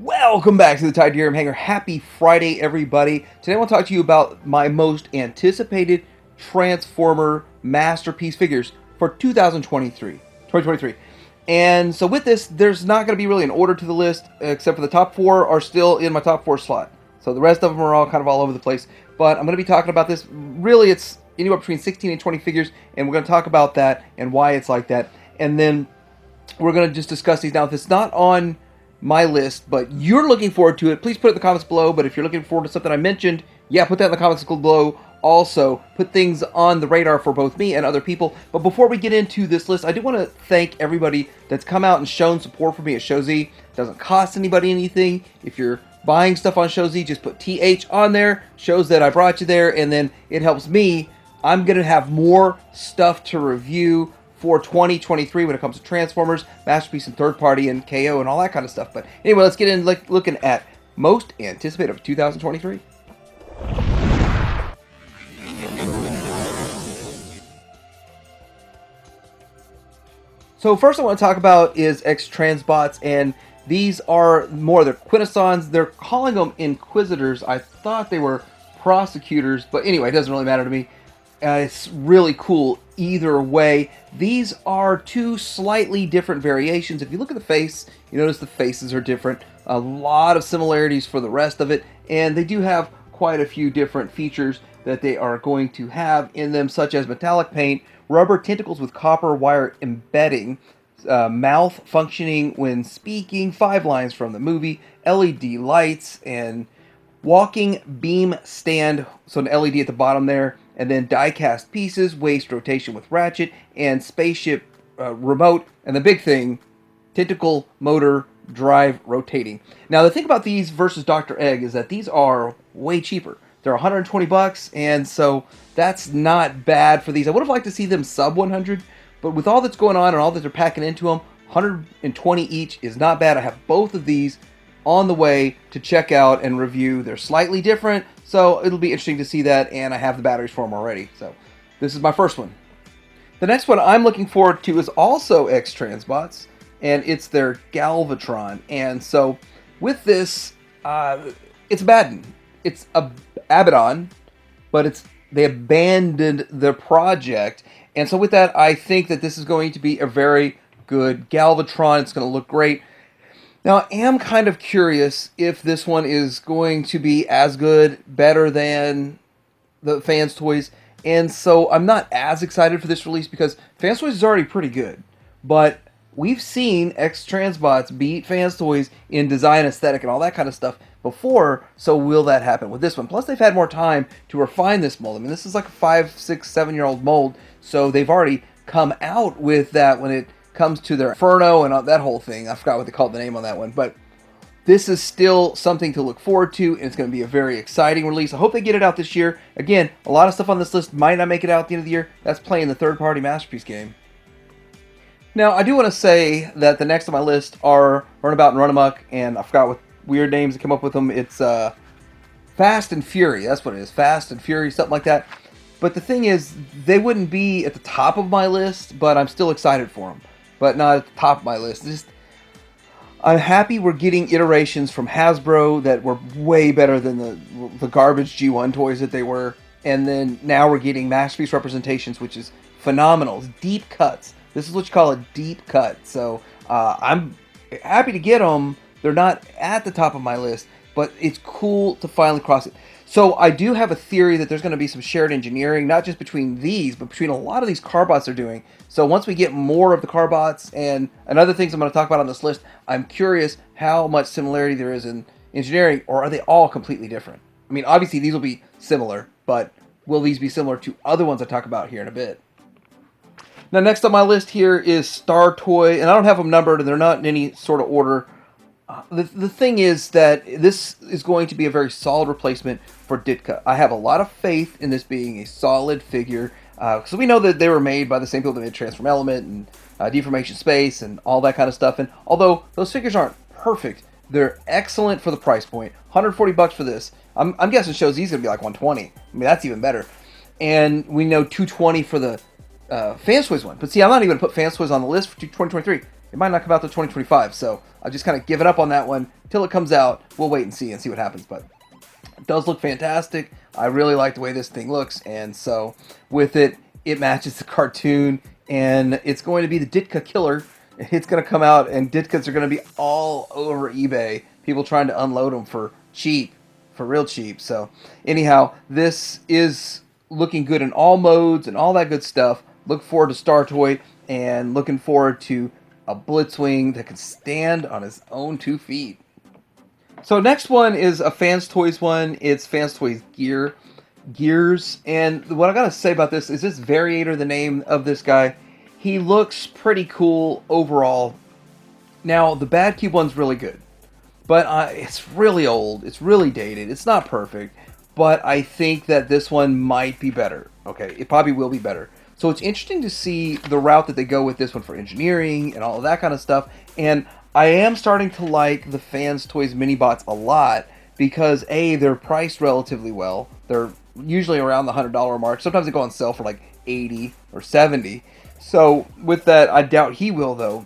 Welcome back to the Titanium Hanger. Happy Friday, everybody. Today I want to talk to you about my most anticipated Transformer masterpiece figures for 2023. And so with this, there's not going to be really an order to the list, except for the top four are still in my top four slot. So the rest of them are all kind of all over the place. But I'm going to be talking about this. Really, it's anywhere between 16 and 20 figures, and we're going to talk about that and why it's like that. And then we're going to just discuss these. Now, if it's not on my list, but you're looking forward to it, please put it in the comments below. But if you're looking forward to something I mentioned, yeah, put that in the comments below. Also, put things on the radar for both me and other people. But before we get into this list, I do want to thank everybody that's come out and shown support for me at ShowZ. It doesn't cost anybody anything. If you're buying stuff on ShowZ, just put TH on there. Shows that I brought you there, and then it helps me. I'm going to have more stuff to review for 2023 when it comes to Transformers, Masterpiece, and Third Party, and KO, and all that kind of stuff. But anyway, let's get in looking at most anticipated of 2023. So first I want to talk about is X-Transbots, and these are more their Quintessons. They're calling them Inquisitors. I thought they were prosecutors, but anyway, it doesn't really matter to me. It's really cool either way. These are two slightly different variations. If you look at the face, you notice the faces are different. A lot of similarities for the rest of it, and they do have quite a few different features that they are going to have in them, such as metallic paint, rubber tentacles with copper wire embedding, mouth functioning when speaking, 5 lines from the movie, LED lights, and walking beam stand, so an LED at the bottom there, and then die-cast pieces, waist rotation with ratchet, and spaceship remote, and the big thing, tentacle motor drive rotating. Now the thing about these versus Dr. Egg is that these are way cheaper. They're 120 bucks, and so that's not bad for these. I would have liked to see them sub 100, but with all that's going on and all that they're packing into them, 120 each is not bad. I have both of these on the way to check out and review. They're slightly different, so it'll be interesting to see that, and I have the batteries for them already. So this is my first one. The next one I'm looking forward to is also X-Transbots, and it's their Galvatron. And so with this, it's Abaddon. It's a Abaddon, but they abandoned the project. And so with that, I think that this is going to be a very good Galvatron. It's going to look great. Now, I am kind of curious if this one is going to be as good, better than the Fans Toys. And so I'm not as excited for this release because Fans Toys is already pretty good. But we've seen X-Transbots beat Fans Toys in design, aesthetic, and all that kind of stuff before. So will that happen with this one? Plus, they've had more time to refine this mold. I mean, this is like a 5, 6, 7-year-old mold. So they've already come out with that when it comes to their Inferno and that whole thing. I forgot what they called the name on that one. But this is still something to look forward to, and it's going to be a very exciting release. I hope they get it out this year. Again, a lot of stuff on this list might not make it out at the end of the year. That's playing the third-party Masterpiece game. Now, I do want to say that the next on my list are Runabout and Runamuck, and I forgot what weird names that come up with them. It's Fast and Fury. That's what it is. Fast and Fury, something like that. But the thing is, they wouldn't be at the top of my list, but I'm still excited for them. But not at the top of my list. I'm happy we're getting iterations from Hasbro that were way better than the garbage G1 toys that they were. And then now we're getting Masterpiece representations, which is phenomenal. It's deep cuts. This is what you call a deep cut. So I'm happy to get them. They're not at the top of my list, but it's cool to finally cross it. So I do have a theory that there's going to be some shared engineering, not just between these, but between a lot of these Carbots they're doing. So once we get more of the Carbots and other things I'm going to talk about on this list, I'm curious how much similarity there is in engineering, or are they all completely different? I mean, obviously these will be similar, but will these be similar to other ones I talk about here in a bit? Now, next on my list here is Star Toy, and I don't have them numbered, and they're not in any sort of order. The thing is that this is going to be a very solid replacement for Ditka. I have a lot of faith in this being a solid figure, because we know that they were made by the same people that made Transform Element and Deformation Space and all that kind of stuff. And although those figures aren't perfect, they're excellent for the price point. 140 bucks for this. I'm guessing shows these going to be like 120. I mean, that's even better. And we know 220 for the Fans Toys one. But see, I'm not even going to put Fans Toys on the list for 2023. it might not come out till 2025. So I've just kind of given up on that one till it comes out. We'll wait and see what happens. But it does look fantastic. I really like the way this thing looks, and so with it, it matches the cartoon, and it's going to be the Ditka killer. It's going to come out, and Ditkas are going to be all over eBay. People trying to unload them for cheap, for real cheap. So anyhow, this is looking good in all modes and all that good stuff. Look forward to Star Toy, and looking forward to a Blitzwing that can stand on his own 2 feet. So next one is a Fans Toys one. It's Fans Toys Gears. And what I gotta say about this is this Variator, the name of this guy, he looks pretty cool overall. Now, the Bad Cube one's really good. But it's really old. It's really dated. It's not perfect. But I think that this one might be better. Okay, it probably will be better. So it's interesting to see the route that they go with this one for engineering and all of that kind of stuff. And I am starting to like the Fans Toys mini bots a lot because A, they're priced relatively well. They're usually around the $100 mark. Sometimes they go on sale for like 80 or 70. So with that, I doubt he will though.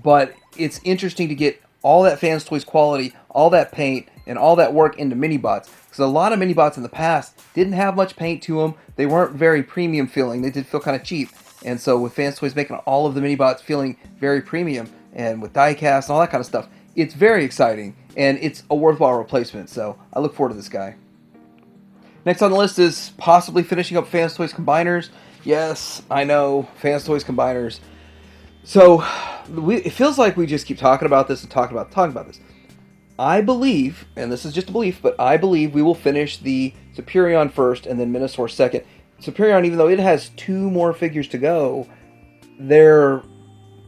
But it's interesting to get all that Fans Toys quality, all that paint, and all that work into mini bots. Because a lot of mini bots in the past didn't have much paint to them. They weren't very premium feeling. They did feel kind of cheap. And so with Fans Toys making all of the mini bots feeling very premium, and with diecast and all that kind of stuff, it's very exciting, and it's a worthwhile replacement, so I look forward to this guy. Next on the list is possibly finishing up Fans Toys Combiners. Yes, I know, Fans Toys Combiners. So, it feels like we just keep talking about this and talking about this. I believe, and this is just a belief, but I believe we will finish the Superion first and then Minosaur second. Superion, even though it has 2 more figures to go, they're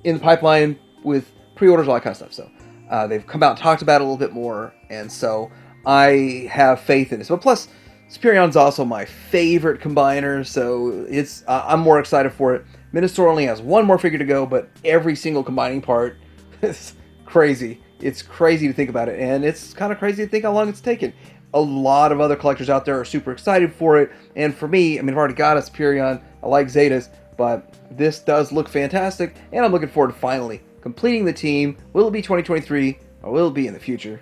in the pipeline with pre-orders, all that kind of stuff. So they've come out and talked about it a little bit more, and so I have faith in this. But plus, Superion's also my favorite combiner, so it's I'm more excited for it. Minosaur only has 1 more figure to go, but every single combining part is crazy. It's crazy to think about it, and it's kind of crazy to think how long it's taken. A lot of other collectors out there are super excited for it, and for me, I mean, I've already got a Superion. I like Zetas, but this does look fantastic, and I'm looking forward to finally completing the team. Will it be 2023, or will it be in the future?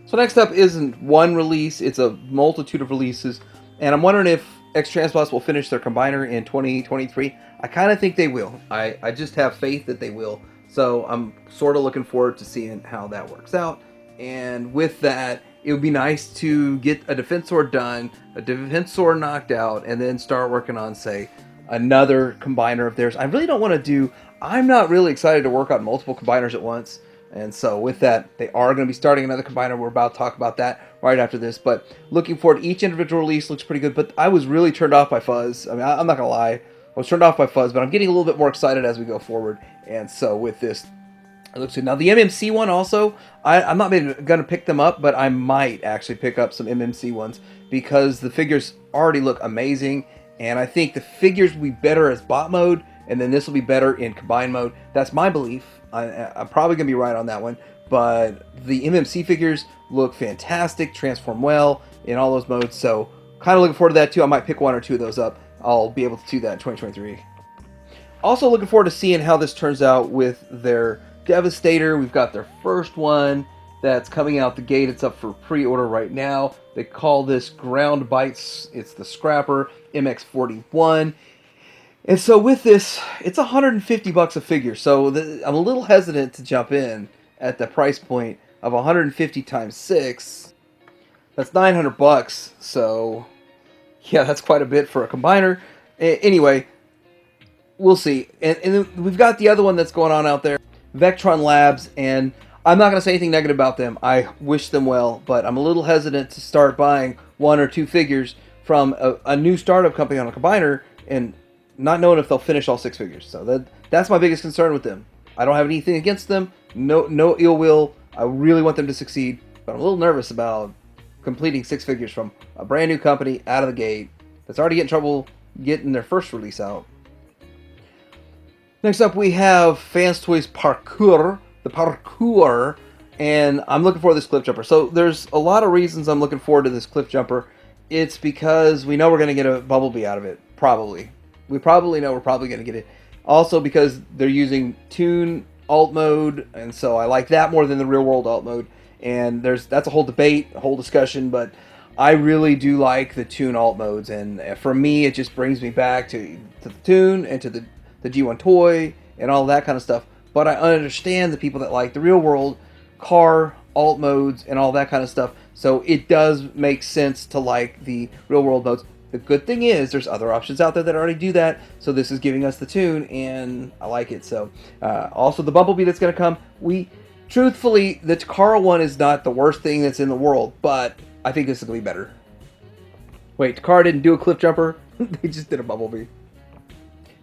So next up isn't one release, it's a multitude of releases, and I'm wondering if X-Transbots will finish their combiner in 2023. I kind of think they will. I just have faith that they will. So I'm sort of looking forward to seeing how that works out. And with that, it would be nice to get a Defensor done, a Defensor knocked out, and then start working on, say, another combiner of theirs. I really don't want to do... I'm not really excited to work on multiple combiners at once. And so with that, they are going to be starting another combiner. We're about to talk about that right after this. But looking forward to each individual release. Looks pretty good. But I was really turned off by Fuzz. I mean, I'm not going to lie. I was turned off by Fuzz, but I'm getting a little bit more excited as we go forward. And so with this, it looks good. Now the MMC one also, I'm not going to pick them up, but I might actually pick up some MMC ones because the figures already look amazing. And I think the figures will be better as bot mode, and then this will be better in combined mode. That's my belief. I'm probably going to be right on that one. But the MMC figures look fantastic, transform well in all those modes. So kind of looking forward to that too. I might pick 1 or 2 of those up. I'll be able to do that in 2023. Also looking forward to seeing how this turns out with their Devastator. We've got their first one that's coming out the gate. It's up for pre-order right now. They call this Ground Bites. It's the Scrapper MX41. And so with this, it's $150 a figure. So I'm a little hesitant to jump in at the price point of 150 times 6. That's $900. So yeah, that's quite a bit for a combiner. Anyway, we'll see. And then we've got the other one that's going on out there, Vectron Labs, and I'm not going to say anything negative about them. I wish them well, but I'm a little hesitant to start buying 1 or 2 figures from a new startup company on a combiner and not knowing if they'll finish all 6 figures. So that's my biggest concern with them. I don't have anything against them. No ill will. I really want them to succeed, but I'm a little nervous about completing 6 figures from a brand new company out of the gate that's already getting trouble getting their first release out. Next up, we have Fans Toys Parkour, the Parkour, and I'm looking forward to this Cliff Jumper. So there's a lot of reasons I'm looking forward to this Cliff Jumper. It's because we know we're going to get a Bumblebee out of it, probably. We probably know we're probably going to get it. Also because they're using Tune alt mode, and so I like that more than the real world alt mode. And that's a whole debate, a whole discussion, but I really do like the Tune alt modes, and for me, it just brings me back to the Tune and to the G1 toy and all that kind of stuff. But I understand the people that like the real world car alt modes and all that kind of stuff. So it does make sense to like the real world modes. The good thing is there's other options out there that already do that. So this is giving us the Tune, and I like it. So also the Bumblebee that's going to come. Truthfully, the Takara one is not the worst thing that's in the world, but I think this is going to be better. Wait, Takara didn't do a cliff jumper. They just did a Bumblebee.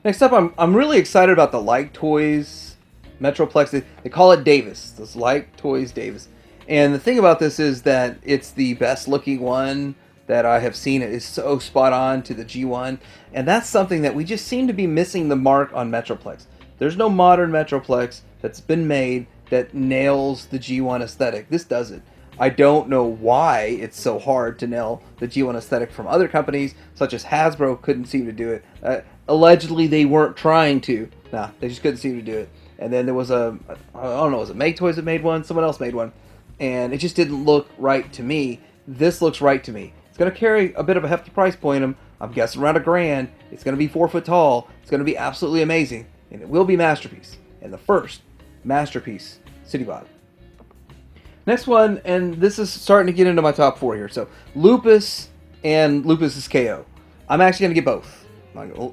Next up, I'm really excited about the Like Toys Metroplex. They call it Davis. This Like Toys Davis. And the thing about this is that it's the best looking one that I have seen. It is so spot on to the G1. And that's something that we just seem to be missing the mark on Metroplex. There's no modern Metroplex that's been made that nails the G1 aesthetic. This does it. I don't know why it's so hard to nail the G1 aesthetic from other companies, such as Hasbro couldn't seem to do it. Allegedly, they weren't trying to. Nah, they just couldn't seem to do it. And then there was I don't know, was it Make Toys that made one? Someone else made one. And it just didn't look right to me. This looks right to me. It's going to carry a bit of a hefty price point. I'm guessing around $1,000. It's going to be 4 foot tall. It's going to be absolutely amazing. And it will be Masterpiece. And the first Masterpiece Citybot. Next one, and this is starting to get into my top 4 here. So Lupus and Lupus's KO. I'm actually going to get both.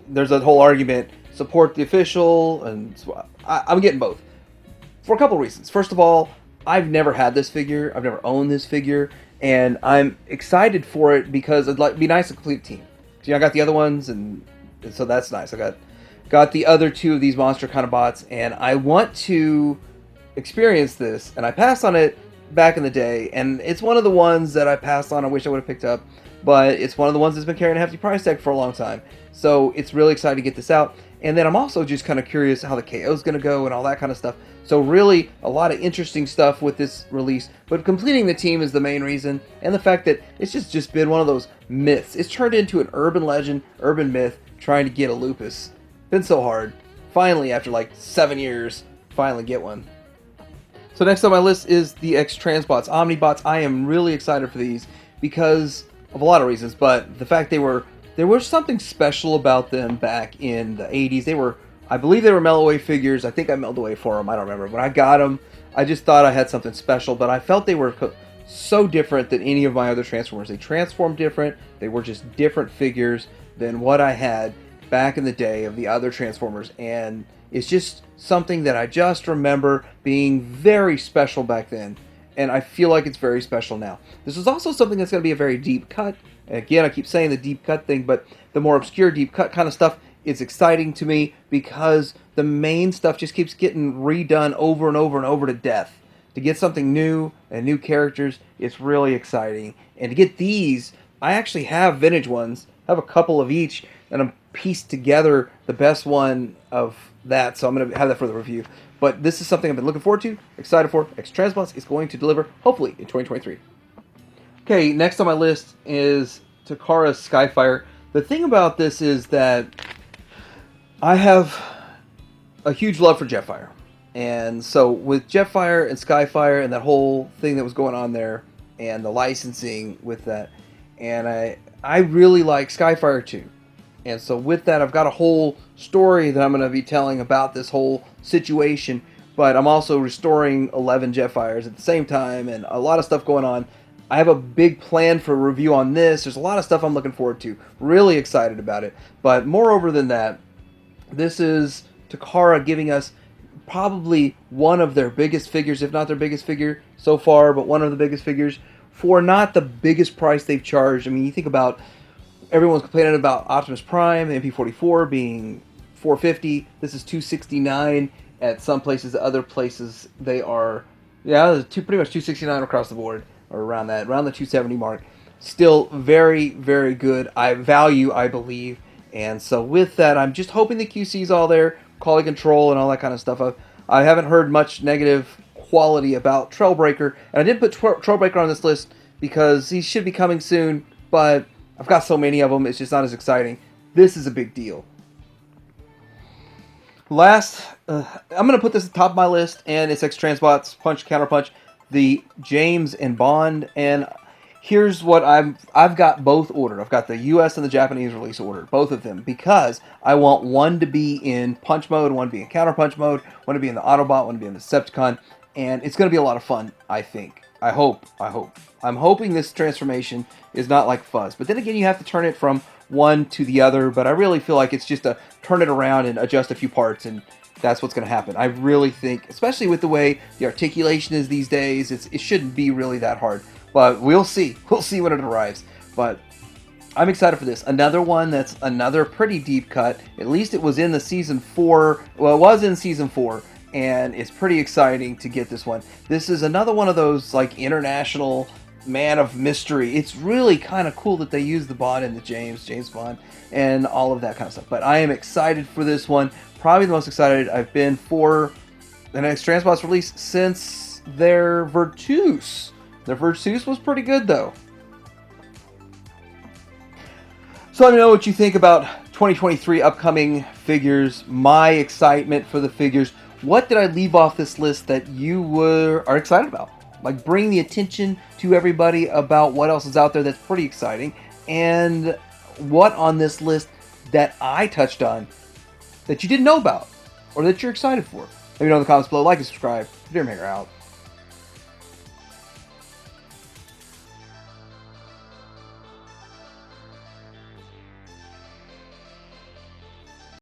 There's a whole argument, support the official, and I'm getting both. For a couple reasons. First of all, I've never had this figure. I've never owned this figure. And I'm excited for it because it'd be nice to complete a team. So, I got the other ones, and so that's nice. I got the other 2 of these monster kind of bots, and I want to experience this. And I passed on it back in the day, and it's one of the ones that I passed on. I wish I would have picked up, but it's one of the ones that's been carrying a hefty price tag for a long time. So it's really exciting to get this out. And then I'm also just kind of curious how the KO is going to go and all that kind of stuff. So really a lot of interesting stuff with this release. But completing the team is the main reason. And the fact that it's just been one of those myths. It's turned into an urban legend, urban myth, trying to get a Lupus. Been so hard. Finally, after like 7 years, finally get one. So next on my list is the X-Transbots, Omnibots. I am really excited for these because of a lot of reasons. But the fact there was something special about them back in the 80s. I believe they were Melloway figures. I think I mellowed away for them. I don't remember. When I got them, I just thought I had something special, but I felt they were so different than any of my other Transformers. They transformed different. They were just different figures than what I had back in the day of the other Transformers, and it's just something that I just remember being very special back then, and I feel like it's very special now. This is also something that's going to be a very deep cut. Again, I keep saying the deep cut thing, but the more obscure deep cut kind of stuff is exciting to me because the main stuff just keeps getting redone over and over and over to death. To get something new and new characters, it's really exciting. And to get these, I actually have vintage ones. I have a couple of each, and I'm pieced together the best one of that, so I'm going to have that for the review. But this is something I've been looking forward to, excited for. X-Transbots is going to deliver, hopefully, in 2023. Okay, next on my list is Takara's Skyfire. The thing about this is that I have a huge love for Jetfire. And so with Jetfire and Skyfire and that whole thing that was going on there and the licensing with that, and I really like Skyfire too. And so with that, I've got a whole story that I'm going to be telling about this whole situation, but I'm also restoring 11 Jetfires at the same time and a lot of stuff going on. I have a big plan for a review on this. There's a lot of stuff I'm looking forward to. Really excited about it. But moreover than that, this is Takara giving us probably one of their biggest figures, if not their biggest figure so far, but one of the biggest figures for not the biggest price they've charged. I mean, you think about everyone's complaining about Optimus Prime, MP44 being $450. This is $269 at some places. Other places they are, pretty much $269 across the board, or around the $270 mark. Still very, very good. I believe. And so with that, I'm just hoping the QC's all there, quality control and all that kind of stuff. I haven't heard much negative quality about Trailbreaker, and I did put Trailbreaker on this list because he should be coming soon, but I've got so many of them, it's just not as exciting. This is a big deal. Last, I'm going to put this at the top of my list, and it's X Transbots Punch Counter Punch, the James and Bond. And here's what I've got both ordered. I've got the U.S. and the Japanese release ordered, both of them, because I want one to be in Punch mode, one to be in Counter Punch mode, one to be in the Autobot, one to be in the Decepticon, and it's going to be a lot of fun. I think. I hope. I'm hoping this transformation is not like Fuzz. But then again, you have to turn it from one to the other. But I really feel like it's just a turn it around and adjust a few parts, and that's what's going to happen. I really think, especially with the way the articulation is these days, it shouldn't be really that hard. But we'll see. We'll see when it arrives. But I'm excited for this. Another one that's another pretty deep cut. At least it was in the season 4. Well, it was in season 4, and it's pretty exciting to get this one. This is another one of those like international man of mystery. It's really kind of cool that they use the Bond in the James Bond, and all of that kind of stuff. But I am excited for this one. Probably the most excited I've been for the next Transbots release since their Virtus. Their Virtus was pretty good though. So let me know what you think about 2023 upcoming figures, my excitement for the figures. What did I leave off this list that you are excited about? Like, bring the attention to everybody about what else is out there that's pretty exciting, and what on this list that I touched on that you didn't know about or that you're excited for. Let me know in the comments below. Like and subscribe. Dear Maker out.